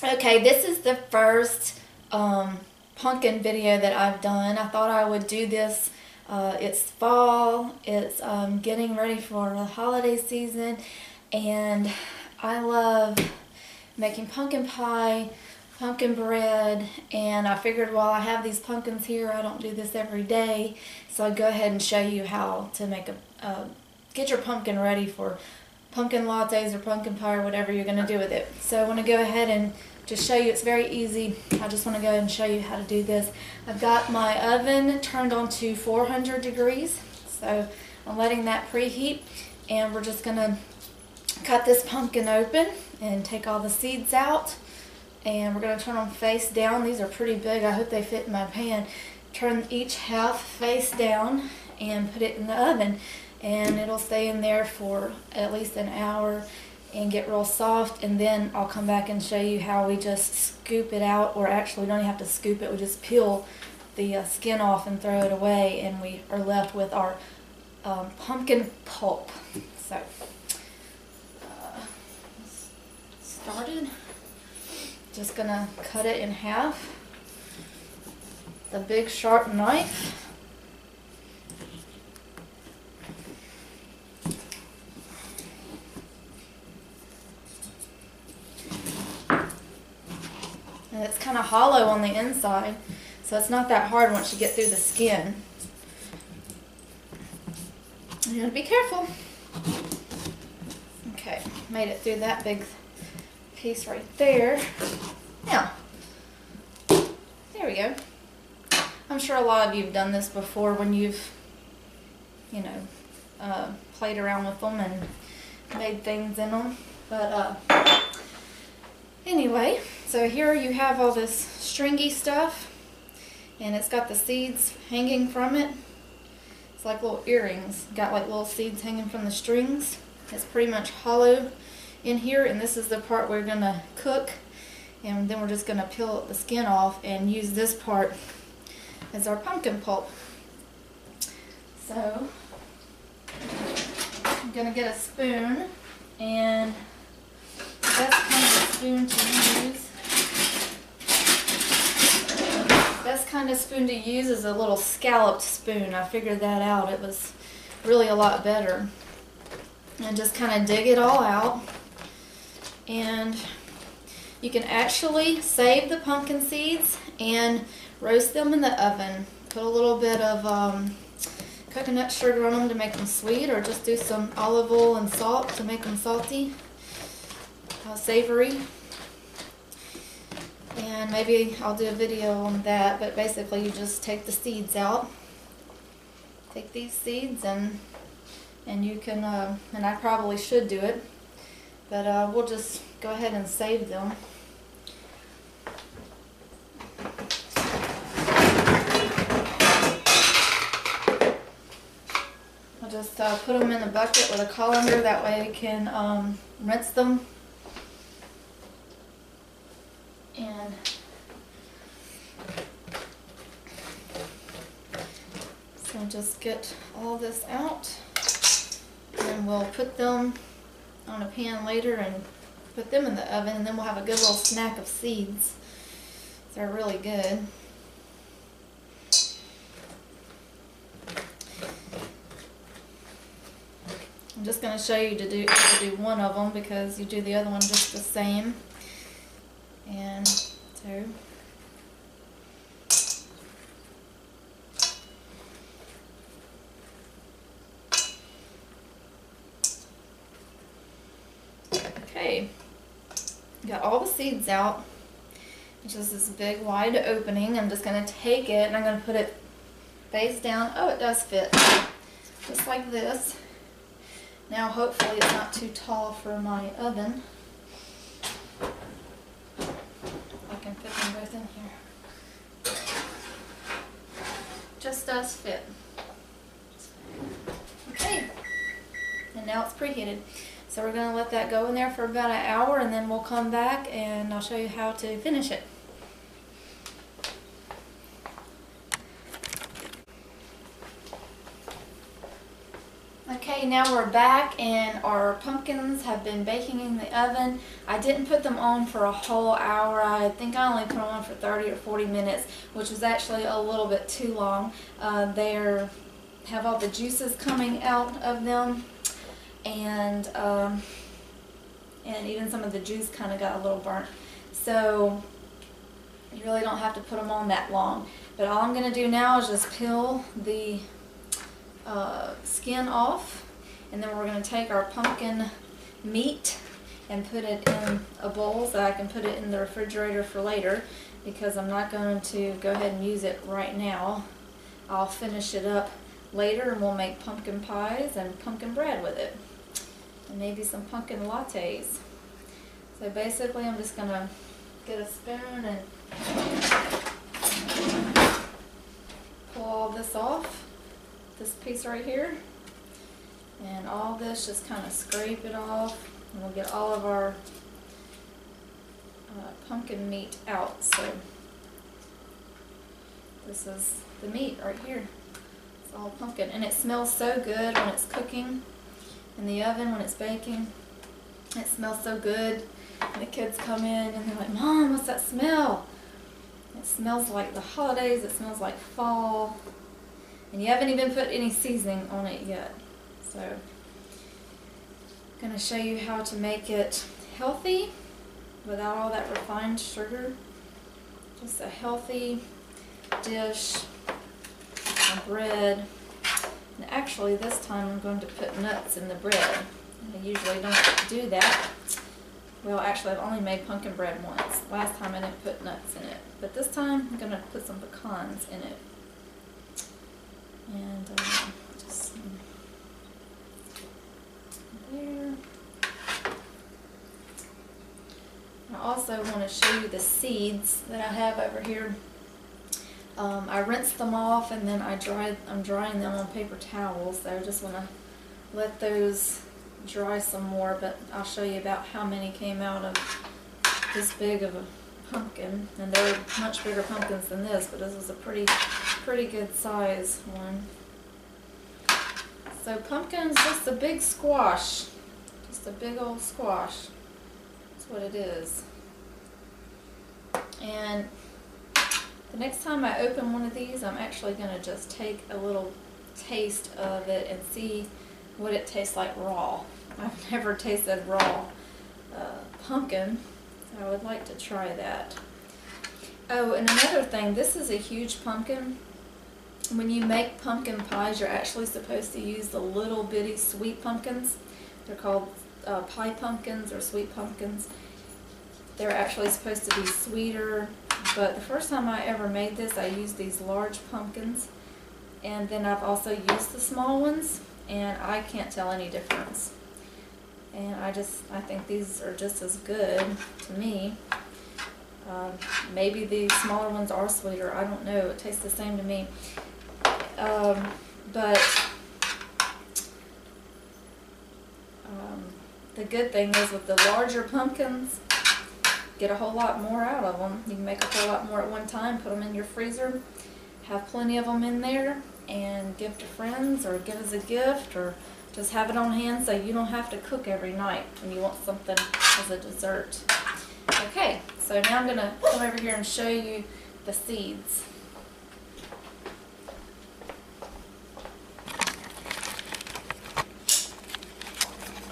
Okay, this is the first pumpkin video that I've done. I thought I would do this. It's fall, it's getting ready for the holiday season, and I love making pumpkin pie, pumpkin bread, and I figured while I have these pumpkins here, I don't do this every day, so I'd go ahead and show you how to make get your pumpkin ready for pumpkin lattes or pumpkin pie or whatever you're going to do with it. So I want to go ahead and just show you. It's very easy. I just want to go ahead and show you how to do this. I've got my oven turned on to 400 degrees, so I'm letting that preheat, and we're just going to cut this pumpkin open and take all the seeds out, and we're going to turn them face down. These are pretty big. I hope they fit in my pan. Turn each half face down and put it in the oven, and it'll stay in there for at least an hour and get real soft, and then I'll come back and show you how we just scoop it out, or actually we don't even have to scoop it, we just peel the skin off and throw it away, and we are left with our pumpkin pulp. So started, just gonna cut it in half, the big sharp knife. And it's kind of hollow on the inside, so it's not that hard once you get through the skin. You gotta be careful. Okay, made it through that big piece right there. Now, there we go. I'm sure a lot of you have done this before when you've, played around with them and made things in them. But anyway, so here you have all this stringy stuff, and it's got the seeds hanging from it. It's like little earrings. Got like little seeds hanging from the strings. It's pretty much hollow in here, and this is the part we're going to cook, and then we're just going to peel the skin off and use this part as our pumpkin pulp. So I'm going to get a spoon, and the best kind of spoon to use. Best kind of spoon to use is a little scalloped spoon. I figured that out. It was really a lot better. And just kind of dig it all out. And you can actually save the pumpkin seeds and roast them in the oven. Put a little bit of coconut sugar on them to make them sweet, or just do some olive oil and salt to make them salty, savory. And maybe I'll do a video on that, but basically you just take the seeds out. Take these seeds and you can, and I probably should do it, but we'll just go ahead and save them. I'll just put them in a bucket with a colander, that way we can rinse them. And so just get all this out, and we'll put them on a pan later and put them in the oven, and then we'll have a good little snack of seeds. They're really good. I'm just going to show you to do one of them, because you do the other one just the same. And so okay, got all the seeds out. It's just this big wide opening. I'm just going to take it and I'm going to put it face down. Oh, it does fit, just like this. Now hopefully it's not too tall for my oven. I can fit them both in here. Just does fit. Okay, and now it's preheated. So we're going to let that go in there for about an hour, and then we'll come back and I'll show you how to finish it. Okay, now we're back and our pumpkins have been baking in the oven. I didn't put them on for a whole hour. I think I only put them on for 30 or 40 minutes, which was actually a little bit too long. They have all the juices coming out of them, and even some of the juice kind of got a little burnt. So you really don't have to put them on that long. But all I'm going to do now is just peel the skin off, and then we're going to take our pumpkin meat and put it in a bowl so I can put it in the refrigerator for later, because I'm not going to go ahead and use it right now. I'll finish it up later and we'll make pumpkin pies and pumpkin bread with it, and maybe some pumpkin lattes. So basically I'm just going to get a spoon and pull all this off, this piece right here, and all this, just kind of scrape it off, and we'll get all of our pumpkin meat out. So this is the meat right here. It's all pumpkin, and it smells so good when it's cooking in the oven, when it's baking. It smells so good, and the kids come in and they're like, "Mom, what's that smell?" It smells like the holidays, it smells like fall, and you haven't even put any seasoning on it yet. So I'm going to show you how to make it healthy without all that refined sugar. Just a healthy dish, a bread. And actually this time I'm going to put nuts in the bread. I usually don't do that. Well, actually, I've only made pumpkin bread once. Last time I didn't put nuts in it. But this time, I'm going to put some pecans in it. And just some there. I also want to show you the seeds that I have over here. I rinsed them off, and then I'm drying them on paper towels. So I just want to let those dry some more, but I'll show you about how many came out of this big of a pumpkin. And there are much bigger pumpkins than this, but this was a pretty good size one. So pumpkin's just a big squash, just a big old squash. That's what it is. And the next time I open one of these, I'm actually going to just take a little taste of it and see what it tastes like raw. I've never tasted raw pumpkin, so I would like to try that. Oh, and another thing, this is a huge pumpkin. When you make pumpkin pies, you're actually supposed to use the little bitty sweet pumpkins. They're called pie pumpkins or sweet pumpkins. They're actually supposed to be sweeter, but the first time I ever made this, I used these large pumpkins, and then I've also used the small ones, and I can't tell any difference. And I think these are just as good to me. Maybe the smaller ones are sweeter, I don't know, it tastes the same to me. But the good thing is, with the larger pumpkins, get a whole lot more out of them. You can make a whole lot more at one time, put them in your freezer, have plenty of them in there, and give to friends, or give as a gift, or just have it on hand so you don't have to cook every night when you want something as a dessert. Okay, so now I'm going to come over here and show you the seeds.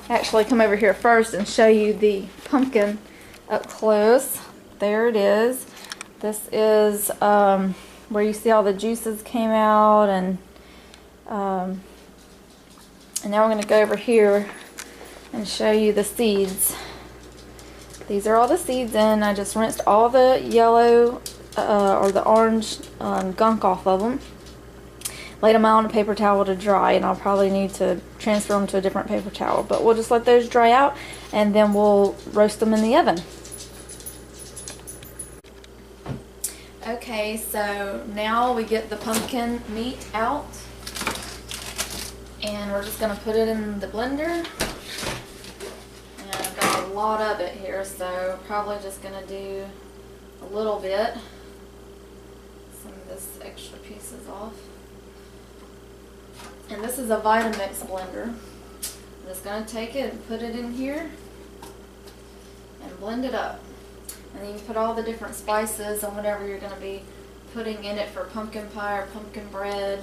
Actually, come over here first and show you the pumpkin up close. There it is. This is where you see all the juices came out, and now we're going to go over here and show you the seeds. These are all the seeds in. I just rinsed all the yellow or the orange gunk off of them. Laid them out on a paper towel to dry, and I'll probably need to transfer them to a different paper towel. But we'll just let those dry out, and then we'll roast them in the oven. Okay, so now we get the pumpkin meat out, and we're just going to put it in the blender. And I've got a lot of it here, so probably just going to do a little bit. Some of this extra pieces off. And this is a Vitamix blender. just going to take it and put it in here and blend it up. And then you put all the different spices and whatever you're going to be putting in it for pumpkin pie or pumpkin bread.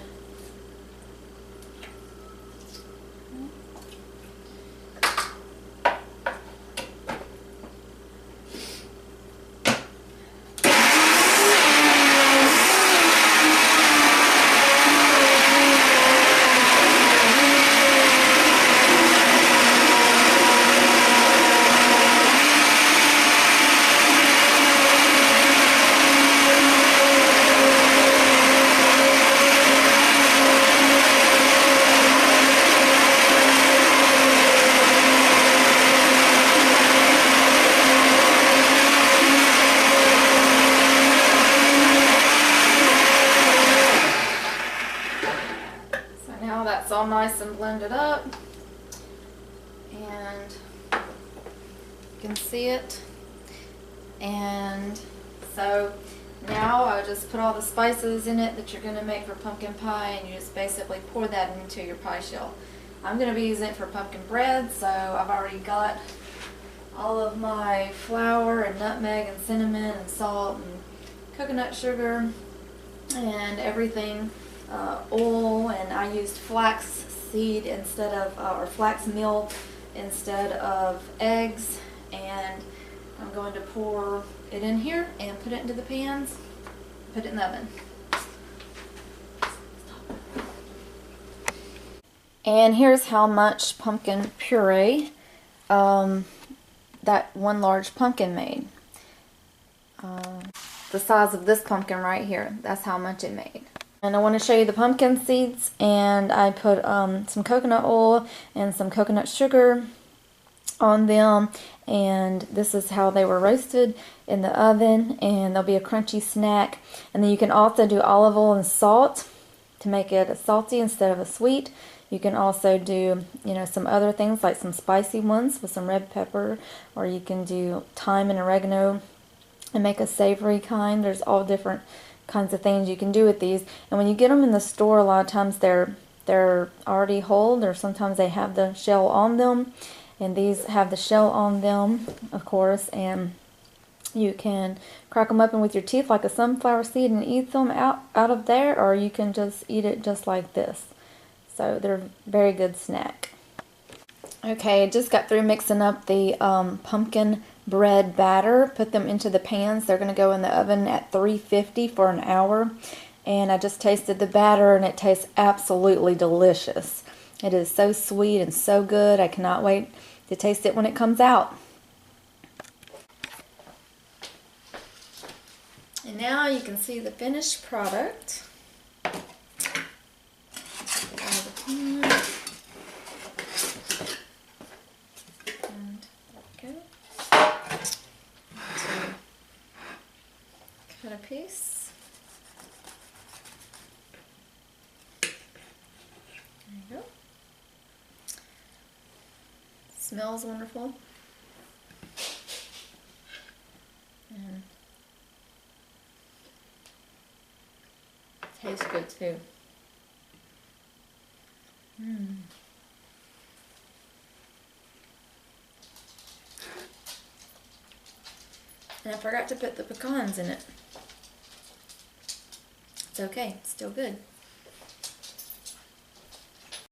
That's all nice and blended up, and you can see it. And so now I just put all the spices in it that you're going to make for pumpkin pie, and you just basically pour that into your pie shell. I'm going to be using it for pumpkin bread, so I've already got all of my flour and nutmeg and cinnamon and salt and coconut sugar and everything. Oil, and I used flax seed instead of, or flax meal instead of eggs, and I'm going to pour it in here and put it into the pans, put it in the oven. And here's how much pumpkin puree that one large pumpkin made. The size of this pumpkin right here, that's how much it made. And I want to show you the pumpkin seeds, and I put some coconut oil and some coconut sugar on them, and this is how they were roasted in the oven, and they'll be a crunchy snack. And then you can also do olive oil and salt to make it a salty instead of a sweet. You can also do, some other things like some spicy ones with some red pepper, or you can do thyme and oregano and make a savory kind. There's all different kinds of things you can do with these. And when you get them in the store, a lot of times they're already whole, or sometimes they have the shell on them, and these have the shell on them, of course. And you can crack them open with your teeth like a sunflower seed and eat them out of there, or you can just eat it just like this. So they're a very good snack. Okay, I just got through mixing up the pumpkin bread batter. Put them into the pans. They're going to go in the oven at 350 for an hour. And I just tasted the batter, and it tastes absolutely delicious. It is so sweet and so good. I cannot wait to taste it when it comes out. And now you can see the finished product. Cut a piece. There you go. Smells wonderful. And tastes good too. And I forgot to put the pecans in it. It's okay, it's still good.